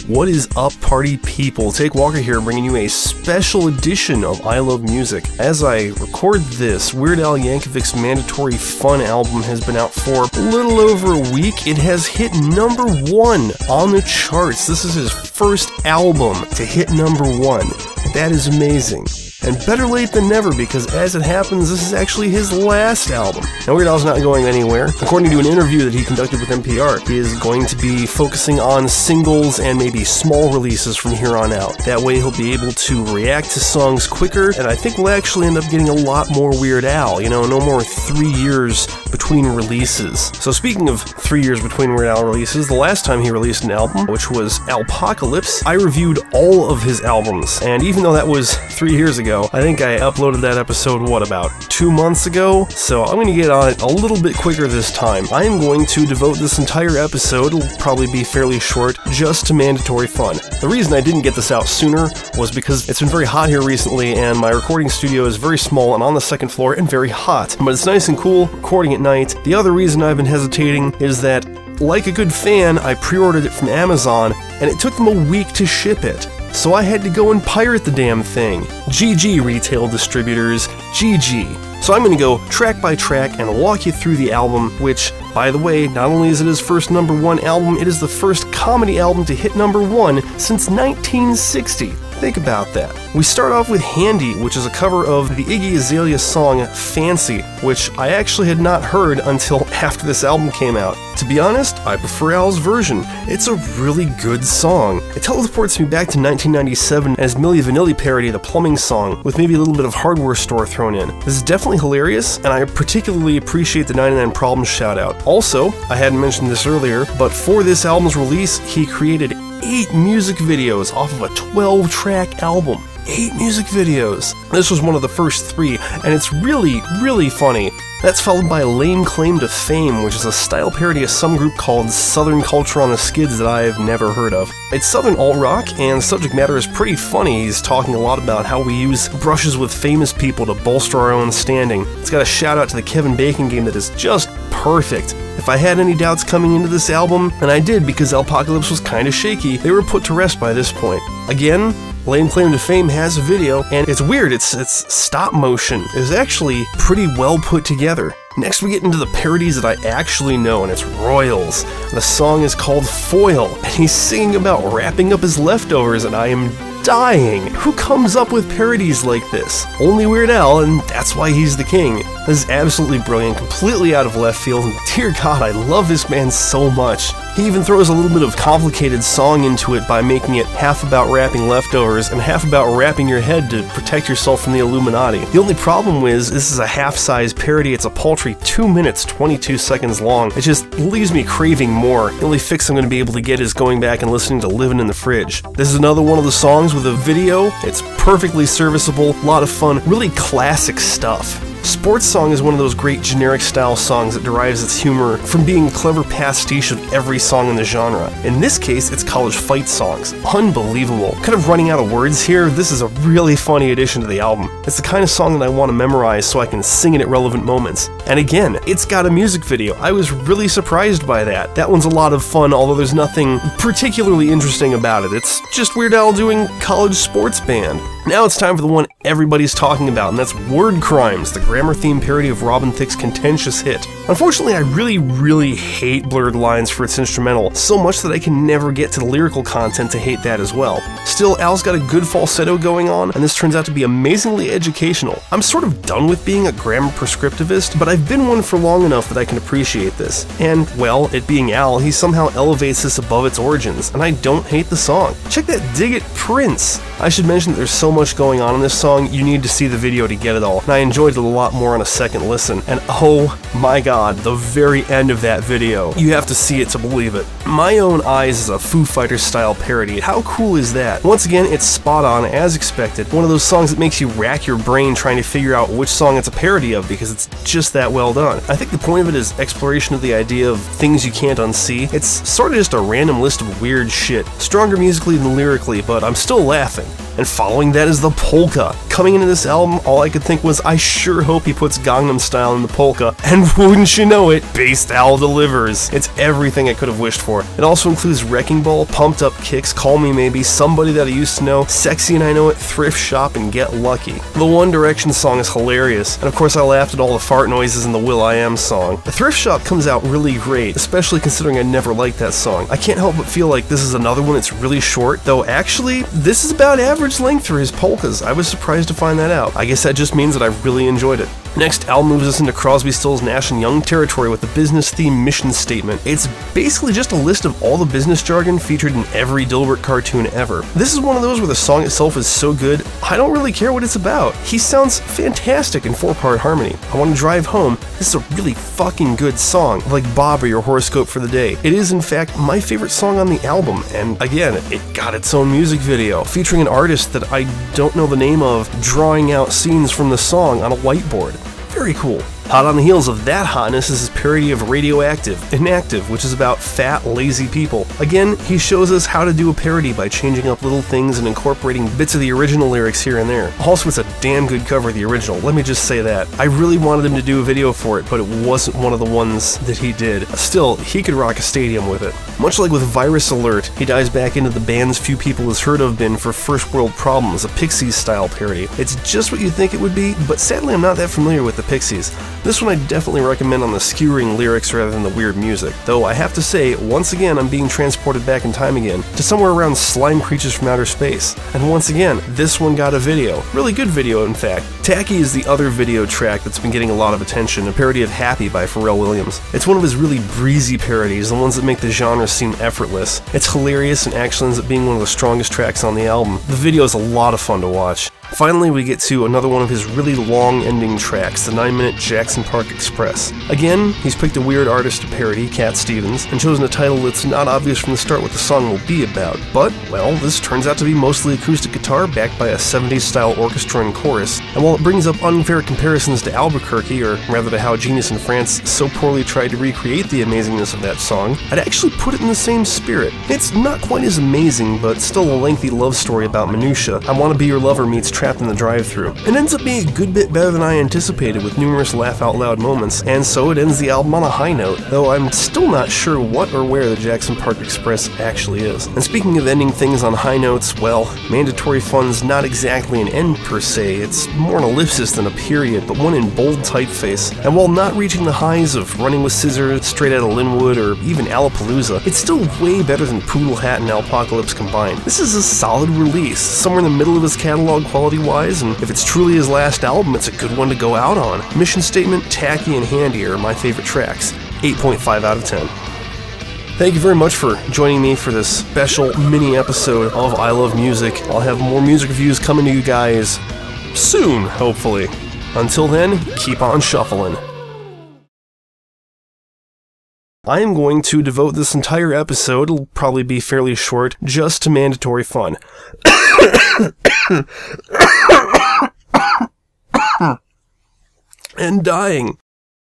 What is up, party people? Take Walker here, bringing you a special edition of I Love Music. As I record this, Weird Al Yankovic's Mandatory Fun album has been out for a little over a week. It has hit #1 on the charts. This is his first album to hit #1. That is amazing. And better late than never, because as it happens, this is actually his last album. Now, Weird Al's not going anywhere. According to an interview that he conducted with NPR, he is going to be focusing on singles and maybe small releases from here on out. That way he'll be able to react to songs quicker, and I think we'll actually end up getting a lot more Weird Al. You know, no more 3 years between releases. So speaking of 3 years between Weird Al releases, the last time he released an album, which was Alpocalypse, I reviewed all of his albums, and even though that was 3 years ago, I think I uploaded that episode, about 2 months ago? So I'm going to get on it a little bit quicker this time. I am going to devote this entire episode, it'll probably be fairly short, just to Mandatory Fun. The reason I didn't get this out sooner was because it's been very hot here recently, and my recording studio is very small and on the second floor and very hot. But it's nice and cool, recording at night. The other reason I've been hesitating is that, like a good fan, I pre-ordered it from Amazon, and it took them a week to ship it. So I had to go and pirate the damn thing. GG, retail distributors, GG. So I'm going to go track by track and walk you through the album, which, by the way, not only is it his first #1 album, it is the first comedy album to hit #1 since 1960. Think about that. We start off with Handy, which is a cover of the Iggy Azalea song Fancy, which I actually had not heard until after this album came out. To be honest, I prefer Al's version. It's a really good song. It teleports me back to 1997 as Milli Vanilli parody the plumbing song, with maybe a little bit of Hardware Store thrown in. This is definitely hilarious, and I particularly appreciate the 99 Problems shoutout. Also, I hadn't mentioned this earlier, but for this album's release, he created 8 music videos off of a 12-track album. 8 music videos. This was one of the first 3, and it's really, really funny. That's followed by Lame Claim to Fame, which is a style parody of some group called Southern Culture on the Skids that I've never heard of. It's Southern alt-rock, and subject matter is pretty funny. He's talking a lot about how we use brushes with famous people to bolster our own standing. It's got a shout out to the Kevin Bacon game that is just perfect. If I had any doubts coming into this album, and I did because Alpocalypse was kinda shaky, they were put to rest by this point. Again, Lame Claim to Fame has a video, and it's weird, it's stop motion. It's actually pretty well put together. Next we get into the parodies that I actually know, and it's Royals. The song is called Foil, and he's singing about wrapping up his leftovers, and I am dying. Who comes up with parodies like this? Only Weird Al, and that's why he's the king. This is absolutely brilliant, completely out of left field, and dear God, I love this man so much. He even throws a little bit of complicated song into it by making it half about wrapping leftovers and half about wrapping your head to protect yourself from the Illuminati. The only problem is, this is a half-size parody. It's a paltry 2 minutes, 22 seconds long. It just leaves me craving more. The only fix I'm going to be able to get is going back and listening to Livin' in the Fridge. This is another one of the songs with a video. It's perfectly serviceable, a lot of fun, really classic stuff. Sports Song is one of those great generic style songs that derives its humor from being a clever pastiche of every song in the genre. In this case, it's college fight songs. Unbelievable. Kind of running out of words here, this is a really funny addition to the album. It's the kind of song that I want to memorize so I can sing it at relevant moments. And again, it's got a music video. I was really surprised by that. That one's a lot of fun, although there's nothing particularly interesting about it. It's just Weird Al doing college sports band. Now it's time for the one everybody's talking about, and that's Word Crimes, the grammar-themed parody of Robin Thicke's contentious hit. Unfortunately, I really hate Blurred Lines for its instrumental, so much that I can never get to the lyrical content to hate that as well. Still, Al's got a good falsetto going on, and this turns out to be amazingly educational. I'm sort of done with being a grammar prescriptivist, but I've been one for long enough that I can appreciate this. And, well, it being Al, he somehow elevates this above its origins, and I don't hate the song. Check that Dig It Prince! I should mention that there's so much going on in this song, you need to see the video to get it all, and I enjoyed it a lot more on a second listen, and oh my god, the very end of that video. You have to see it to believe it. My Own Eyes is a Foo Fighters style parody. How cool is that? Once again, it's spot on, as expected. One of those songs that makes you rack your brain trying to figure out which song it's a parody of because it's just that well done. I think the point of it is exploration of the idea of things you can't unsee. It's sort of just a random list of weird shit. Stronger musically than lyrically, but I'm still laughing. And following that is the polka. Coming into this album, all I could think was, I sure hope he puts Gangnam Style in the polka, and wouldn't you know it, Bass Al delivers. It's everything I could have wished for. It also includes Wrecking Ball, Pumped Up Kicks, Call Me Maybe, Somebody That I Used to Know, Sexy and I Know It, Thrift Shop, and Get Lucky. The One Direction song is hilarious, and of course I laughed at all the fart noises in the Will.i.am song. The Thrift Shop comes out really great, especially considering I never liked that song. I can't help but feel like this is another one that's really short, though actually, this is about average length for his polkas. I was surprised to find that out. I guess that just means that I really enjoyed it. Next, Al moves us into Crosby, Stills, Nash & Young territory with the business-themed mission statement. It's basically just a list of all the business jargon featured in every Dilbert cartoon ever. This is one of those where the song itself is so good, I don't really care what it's about. He sounds fantastic in 4-part harmony. I Want to Drive Home, this is a really fucking good song, like Bob or Your Horoscope for the Day. It is, in fact, my favorite song on the album, and again, it got its own music video, featuring an artist that I don't know the name of, drawing out scenes from the song on a whiteboard. Very cool. Hot on the heels of that hotness is his parody of Radioactive, Inactive, which is about fat, lazy people. Again, he shows us how to do a parody by changing up little things and incorporating bits of the original lyrics here and there. Also, it's a damn good cover of the original, let me just say that. I really wanted him to do a video for it, but it wasn't one of the ones that he did. Still, he could rock a stadium with it. Much like with Virus Alert, he dives back into the bands few people has heard of been for First World Problems, a Pixies-style parody. It's just what you'd think it would be, but sadly I'm not that familiar with the Pixies. This one I definitely recommend on the skewering lyrics rather than the weird music, though I have to say, once again I'm being transported back in time again, to somewhere around Slime Creatures from Outer Space. And once again, this one got a video. Really good video, in fact. Tacky is the other video track that's been getting a lot of attention, a parody of Happy by Pharrell Williams. It's one of his really breezy parodies, the ones that make the genre seem effortless. It's hilarious and actually ends up being one of the strongest tracks on the album. The video is a lot of fun to watch. Finally, we get to another one of his really long ending tracks, the 9-minute Jackson Park Express. Again, he's picked a weird artist to parody, Cat Stevens, and chosen a title that's not obvious from the start what the song will be about. But, well, this turns out to be mostly acoustic guitar backed by a 70s-style orchestra and chorus, and while it brings up unfair comparisons to Albuquerque, or rather to how Genius and France so poorly tried to recreate the amazingness of that song, I'd actually put it in the same spirit. It's not quite as amazing, but still a lengthy love story about minutia. I Wanna Be Your Lover meets Trapped in the Drive-Thru. It ends up being a good bit better than I anticipated, with numerous laugh-out-loud moments, and so it ends the album on a high note, though I'm still not sure what or where the Jackson Park Express actually is. And speaking of ending things on high notes, well, Mandatory Fun's not exactly an end per se, it's more an ellipsis than a period, but one in bold typeface. And while not reaching the highs of Running with Scissors, Straight Outta Linwood, or even Alapalooza, it's still way better than Poodle Hat and Alpocalypse combined. This is a solid release, somewhere in the middle of his catalog quality-wise, and if it's truly his last album, it's a good one to go out on. Mission Statement, Tacky, and Handy are my favorite tracks. 8.5 out of 10. Thank you very much for joining me for this special mini episode of I Love Music. I'll have more music reviews coming to you guys soon, hopefully. Until then, keep on shuffling. I am going to devote this entire episode, it'll probably be fairly short, just to Mandatory Fun. And dying.